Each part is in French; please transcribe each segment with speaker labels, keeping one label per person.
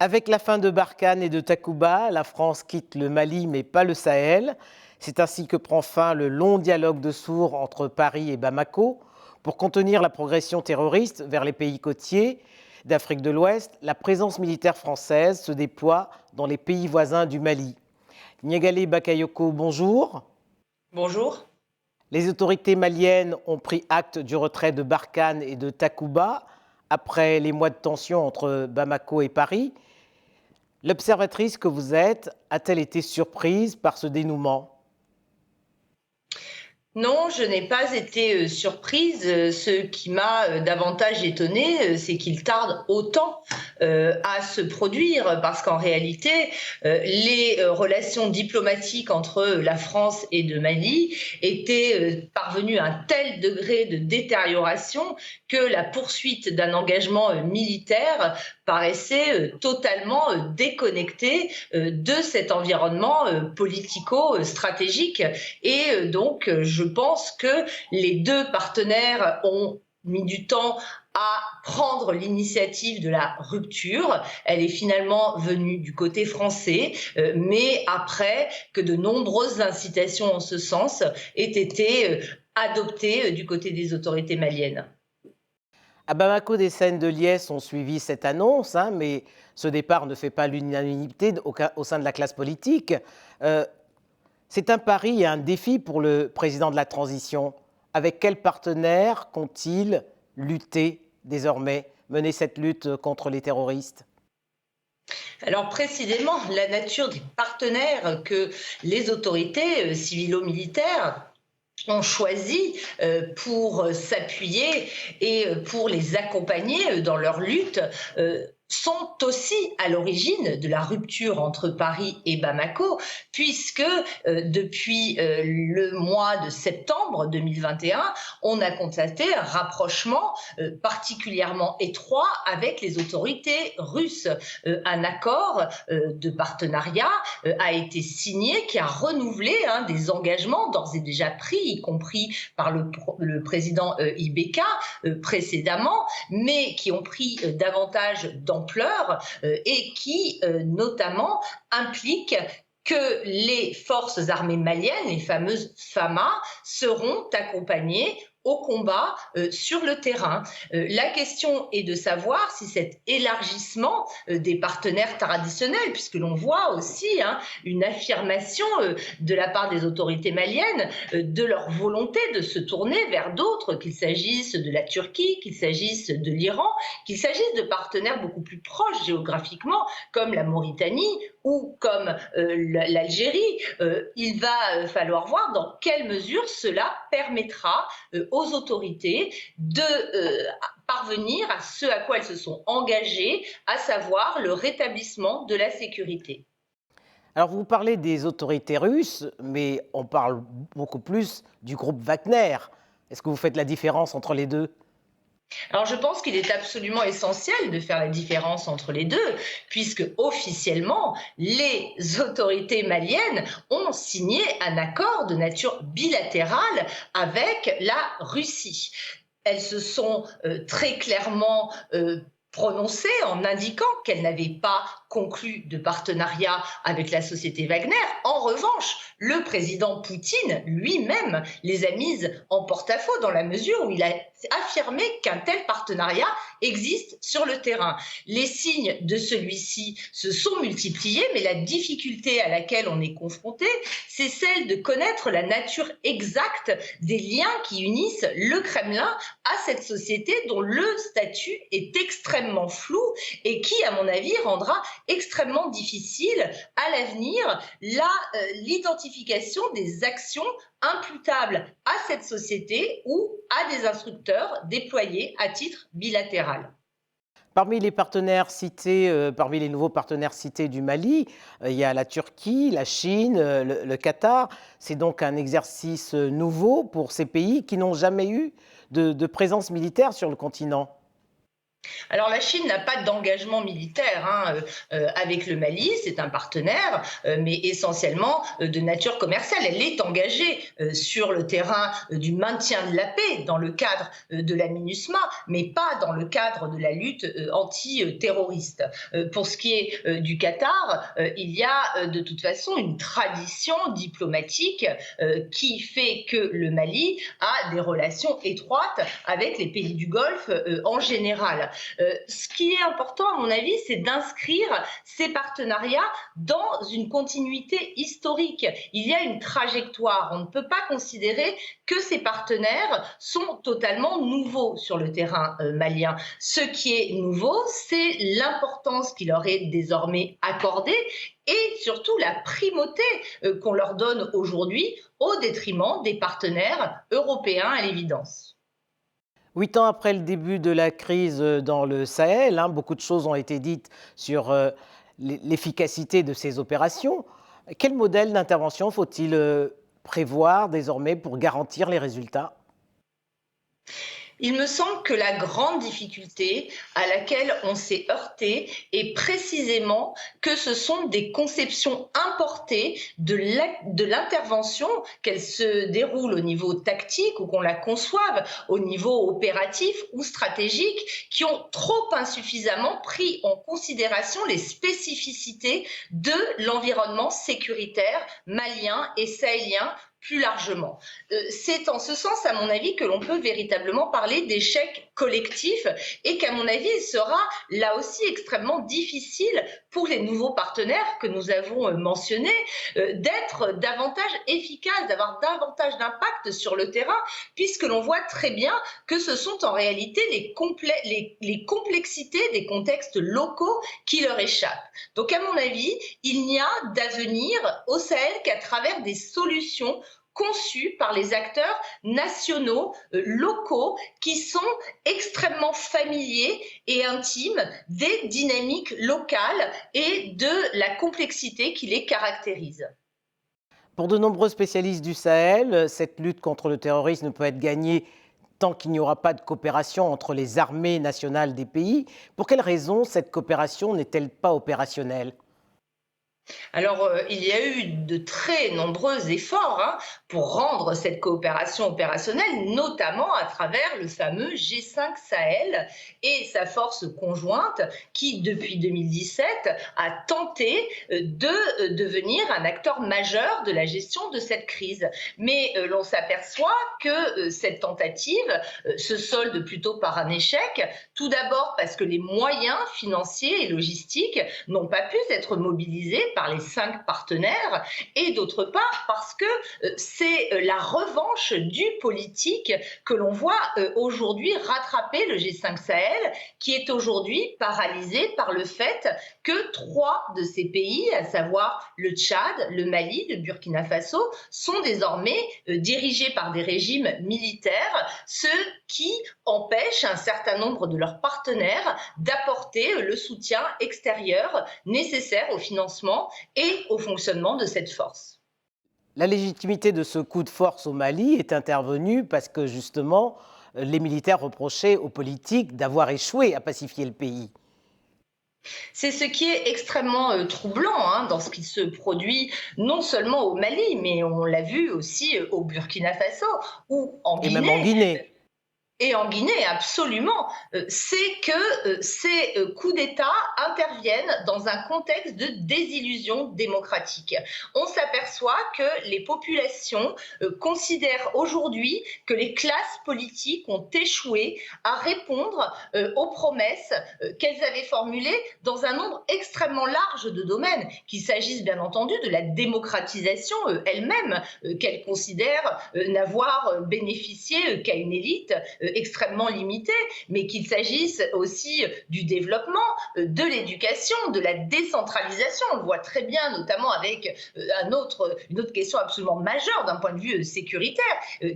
Speaker 1: Avec la fin de Barkhane et de Takuba, la France quitte le Mali mais pas le Sahel. C'est ainsi que prend fin le long dialogue de sourds entre Paris et Bamako. Pour contenir la progression terroriste vers les pays côtiers d'Afrique de l'Ouest, la présence militaire française se déploie dans les pays voisins du Mali. Niégalé Bakayoko, bonjour.
Speaker 2: Bonjour.
Speaker 1: Les autorités maliennes ont pris acte du retrait de Barkhane et de Takuba après les mois de tension entre Bamako et Paris. L'observatrice que vous êtes a-t-elle été surprise par ce dénouement ?
Speaker 2: Non, je n'ai pas été surprise. Ce qui m'a davantage étonnée, c'est qu'il tarde autant à se produire, parce qu'en réalité, les relations diplomatiques entre la France et le Mali étaient parvenues à un tel degré de détérioration que la poursuite d'un engagement militaire paraissait totalement déconnectée de cet environnement politico-stratégique. Et donc, je pense que les deux partenaires ont mis du temps à prendre l'initiative de la rupture. Elle est finalement venue du côté français, mais après que de nombreuses incitations en ce sens aient été adoptées du côté des autorités maliennes.
Speaker 1: À Bamako, des scènes de liesse ont suivi cette annonce, mais ce départ ne fait pas l'unanimité au sein de la classe politique. C'est un pari et un défi pour le président de la transition. Avec quel partenaire compte-t-il lutter désormais, mener cette lutte contre les terroristes ?
Speaker 2: Alors précisément, la nature des partenaires que les autorités civilo-militaires ont choisi pour s'appuyer et pour les accompagner dans leur lutte sont aussi à l'origine de la rupture entre Paris et Bamako, puisque depuis le mois de septembre 2021, on a constaté un rapprochement particulièrement étroit avec les autorités russes. Un accord de partenariat a été signé qui a renouvelé des engagements d'ores et déjà pris, y compris par le président Ibeka précédemment, mais qui ont pris davantage d'ampleur et qui notamment impliquent que les forces armées maliennes, les fameuses FAMA, seront accompagnées au combat sur le terrain. La question est de savoir si cet élargissement des partenaires traditionnels, puisque l'on voit aussi une affirmation de la part des autorités maliennes de leur volonté de se tourner vers d'autres, qu'il s'agisse de la Turquie, qu'il s'agisse de l'Iran, qu'il s'agisse de partenaires beaucoup plus proches géographiquement, comme la Mauritanie ou comme l'Algérie. Il va falloir voir dans quelle mesure cela permettra aux autorités de parvenir à ce à quoi elles se sont engagées, à savoir le rétablissement de la sécurité.
Speaker 1: Alors vous parlez des autorités russes, mais on parle beaucoup plus du groupe Wagner. Est-ce que vous faites la différence entre les deux ?
Speaker 2: Alors je pense qu'il est absolument essentiel de faire la différence entre les deux, puisque officiellement, les autorités maliennes ont signé un accord de nature bilatérale avec la Russie. Elles se sont très clairement prononcées en indiquant qu'elles n'avaient pas conclu de partenariat avec la société Wagner. En revanche, le président Poutine lui-même les a mises en porte-à-faux dans la mesure où il a affirmé qu'un tel partenariat existe sur le terrain. Les signes de celui-ci se sont multipliés, mais la difficulté à laquelle on est confronté, c'est celle de connaître la nature exacte des liens qui unissent le Kremlin à cette société dont le statut est extrêmement flou et qui, à mon avis, rendra extrêmement difficile à l'avenir l'identification des actions imputables à cette société ou à des instructeurs déployés à titre bilatéral.
Speaker 1: Parmi les partenaires cités, parmi les nouveaux partenaires cités du Mali, il y a la Turquie, la Chine, le Qatar. C'est donc un exercice nouveau pour ces pays qui n'ont jamais eu de présence militaire sur le continent.
Speaker 2: Alors la Chine n'a pas d'engagement militaire avec le Mali, c'est un partenaire, mais essentiellement de nature commerciale. Elle est engagée sur le terrain du maintien de la paix dans le cadre de la MINUSMA, mais pas dans le cadre de la lutte antiterroriste. Pour ce qui est du Qatar, il y a de toute façon une tradition diplomatique qui fait que le Mali a des relations étroites avec les pays du Golfe en général. Ce qui est important, à mon avis, c'est d'inscrire ces partenariats dans une continuité historique. Il y a une trajectoire. On ne peut pas considérer que ces partenaires sont totalement nouveaux sur le terrain malien. Ce qui est nouveau, c'est l'importance qui leur est désormais accordée et surtout la primauté qu'on leur donne aujourd'hui au détriment des partenaires européens à l'évidence.
Speaker 1: 8 ans après le début de la crise dans le Sahel, beaucoup de choses ont été dites sur l'efficacité de ces opérations. Quel modèle d'intervention faut-il prévoir désormais pour garantir les résultats?
Speaker 2: Il me semble que la grande difficulté à laquelle on s'est heurté est précisément que ce sont des conceptions importées de l'intervention, qu'elle se déroule au niveau tactique ou qu'on la conçoive au niveau opératif ou stratégique, qui ont trop insuffisamment pris en considération les spécificités de l'environnement sécuritaire malien et sahélien plus largement. C'est en ce sens, à mon avis, que l'on peut véritablement parler d'échec collectif et qu'à mon avis, il sera là aussi extrêmement difficile pour les nouveaux partenaires que nous avons mentionnés d'être davantage efficaces, d'avoir davantage d'impact sur le terrain, puisque l'on voit très bien que ce sont en réalité les complexités des contextes locaux qui leur échappent. Donc, à mon avis, il n'y a d'avenir au Sahel qu'à travers des solutions conçus par les acteurs nationaux, locaux, qui sont extrêmement familiers et intimes des dynamiques locales et de la complexité qui les caractérise.
Speaker 1: Pour de nombreux spécialistes du Sahel, cette lutte contre le terrorisme ne peut être gagnée tant qu'il n'y aura pas de coopération entre les armées nationales des pays. Pour quelles raisons cette coopération n'est-elle pas opérationnelle?
Speaker 2: Alors, il y a eu de très nombreux efforts pour rendre cette coopération opérationnelle, notamment à travers le fameux G5 Sahel et sa force conjointe qui, depuis 2017, a tenté de devenir un acteur majeur de la gestion de cette crise. Mais l'on s'aperçoit que cette tentative se solde plutôt par un échec, tout d'abord parce que les moyens financiers et logistiques n'ont pas pu être mobilisés par les 5 partenaires, et d'autre part parce que c'est la revanche du politique que l'on voit aujourd'hui rattraper le G5 Sahel, qui est aujourd'hui paralysé par le fait que 3 de ces pays, à savoir le Tchad, le Mali, le Burkina Faso, sont désormais dirigés par des régimes militaires, ce qui empêche un certain nombre de leurs partenaires d'apporter le soutien extérieur nécessaire au financement et au fonctionnement de cette force.
Speaker 1: La légitimité de ce coup de force au Mali est intervenue parce que justement, les militaires reprochaient aux politiques d'avoir échoué à pacifier le pays.
Speaker 2: C'est ce qui est extrêmement troublant dans ce qui se produit non seulement au Mali, mais on l'a vu aussi au Burkina Faso ou en
Speaker 1: Et même en
Speaker 2: Guinée.
Speaker 1: Guinée.
Speaker 2: Et en Guinée, absolument, c'est que ces coups d'État interviennent dans un contexte de désillusion démocratique. On s'aperçoit que les populations considèrent aujourd'hui que les classes politiques ont échoué à répondre aux promesses qu'elles avaient formulées dans un nombre extrêmement large de domaines, qu'il s'agisse bien entendu de la démocratisation elle-même, qu'elles considèrent n'avoir bénéficié qu'à une élite extrêmement limitée, mais qu'il s'agisse aussi du développement, de l'éducation, de la décentralisation. On le voit très bien, notamment avec une autre question absolument majeure d'un point de vue sécuritaire,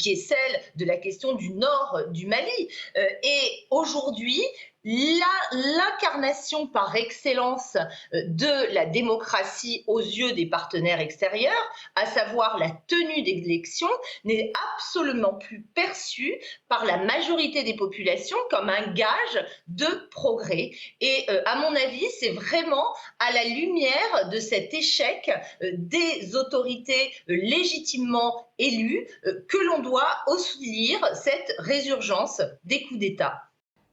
Speaker 2: qui est celle de la question du nord du Mali. Et aujourd'hui, L'incarnation par excellence de la démocratie aux yeux des partenaires extérieurs, à savoir la tenue d'élections, n'est absolument plus perçue par la majorité des populations comme un gage de progrès. Et à mon avis, c'est vraiment à la lumière de cet échec des autorités légitimement élues que l'on doit aussi lire cette résurgence des coups d'État.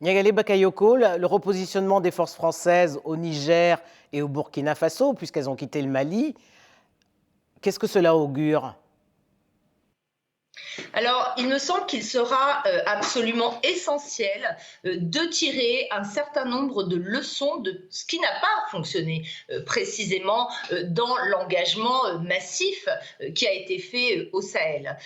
Speaker 1: Niagalé Bakayoko, le repositionnement des forces françaises au Niger et au Burkina Faso, puisqu'elles ont quitté le Mali, qu'est-ce que cela augure?
Speaker 2: Alors, il me semble qu'il sera absolument essentiel de tirer un certain nombre de leçons de ce qui n'a pas fonctionné précisément dans l'engagement massif qui a été fait au Sahel.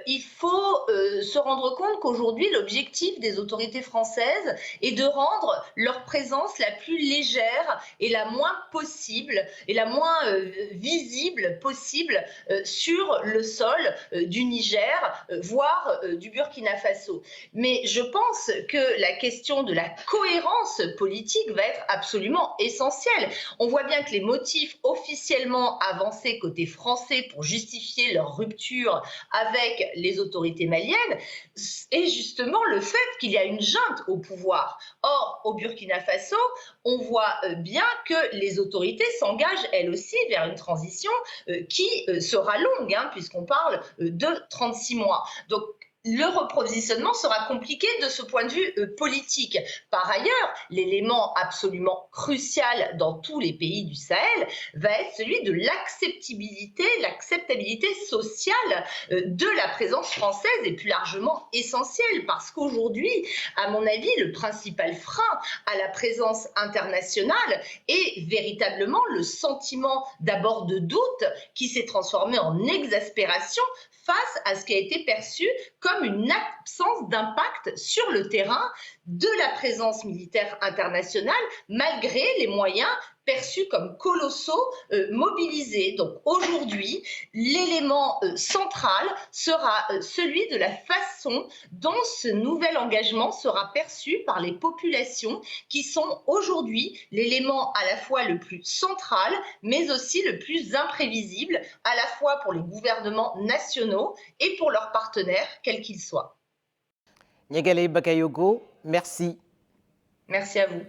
Speaker 2: Il faut se rendre compte qu'aujourd'hui, l'objectif des autorités françaises est de rendre leur présence la plus légère et la moins possible et la moins visible possible sur le sol du Niger, voire du Burkina Faso. Mais je pense que la question de la cohérence politique va être absolument essentielle. On voit bien que les motifs officiellement avancés côté français pour justifier leur rupture avec les autorités maliennes est justement le fait qu'il y a une junte au pouvoir. Or, au Burkina Faso, on voit bien que les autorités s'engagent elles aussi vers une transition qui sera longue, hein, puisqu'on parle de 36 mois. Donc, le repositionnement sera compliqué de ce point de vue politique. Par ailleurs, l'élément absolument crucial dans tous les pays du Sahel va être celui de l'acceptabilité sociale de la présence française est plus largement essentielle parce qu'aujourd'hui, à mon avis, le principal frein à la présence internationale est véritablement le sentiment d'abord de doute qui s'est transformé en exaspération face à ce qui a été perçu comme une absence d'impact sur le terrain de la présence militaire internationale, malgré les moyens perçus comme colossaux mobilisés. Donc aujourd'hui, l'élément central sera celui de la façon dont ce nouvel engagement sera perçu par les populations qui sont aujourd'hui l'élément à la fois le plus central, mais aussi le plus imprévisible, à la fois pour les gouvernements nationaux et pour leurs partenaires, quels qu'ils soient.
Speaker 1: Niagalé Bakayoko, merci.
Speaker 2: Merci à vous.